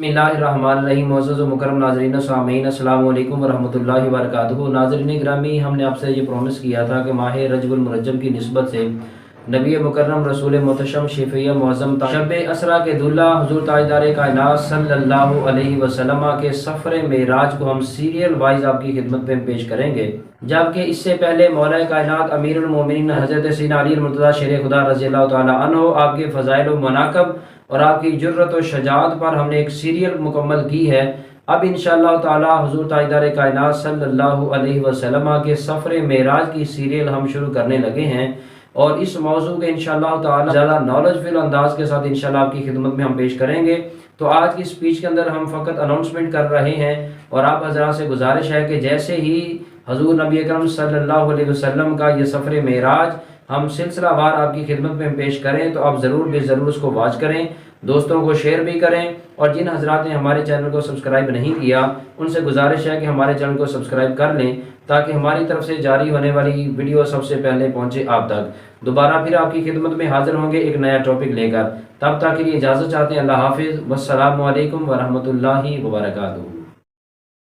बिस्मिल्लाहिर्रहमानिर्रहीम। मोअज़्ज़ज़ व मुकर्रम नाज़रीन सामीन, अस्सलामु अलैकुम व रहमतुल्लाहि व बरकातुहू। नाज़रीन गिरामी, हमने आपसे ये प्रॉमिस किया था कि माह रजबुल मुरज्जम की निस्बत से नबी मुकर्रम रसूल मुहतशम शफ़ीए मुअज़्ज़म शब असरा के दूल्हा हुज़ूर ताजदार कायनात सल्लल्लाहु अलैहि वसल्लम के सफ़र मेराज को हम सीरियल वाइज आपकी खिदमत में पेश करेंगे। जबकि इससे पहले मौला कायनात अमीरुल मोमिनीन हज़रत सैयदना अली मुर्तज़ा शेर खुदा रज़ियल्लाहु तआला अन्हु आपके फ़ज़ाइल व मनाक़िब और आपकी जुर्रत व शजाअत पर हमने एक सीरियल मुकम्मल की है। अब इंशाअल्लाह ताला हुज़ूर ताजदार कायनात सल्लल्लाहु अलैहि वसल्लम के सफ़र मेराज की सीरियल हम शुरू करने लगे हैं और इस मौजू के इंशाअल्लाह ताला ज़्यादा नॉलेजफुल अंदाज के साथ इंशाअल्लाह आपकी खिदमत में हम पेश करेंगे। तो आज की स्पीच के अंदर हम फ़कत अनाउंसमेंट कर रहे हैं और आप हज़रात से गुजारिश है कि जैसे ही हज़ूर नबी अकरम सल्लल्लाहु अलैहि वसल्लम का ये सफ़र मेराज हम सिलसिलावार आपकी खिदमत में पेश करें तो आप ज़रूर ज़रूर उसको वॉच करें, दोस्तों को शेयर भी करें। और जिन हज़रात ने हमारे चैनल को सब्सक्राइब नहीं किया उनसे गुजारिश है कि हमारे चैनल को सब्सक्राइब कर लें ताकि हमारी तरफ से जारी होने वाली वीडियो सबसे पहले पहुंचे आप तक। दोबारा फिर आपकी खिदमत में हाजिर होंगे एक नया टॉपिक लेकर। तब तक के लिए इजाज़त चाहते हैं। अल्लाह हाफिज़। वस्सलामु अलैकुम व रहमतुल्लाहि व बरकातुहू।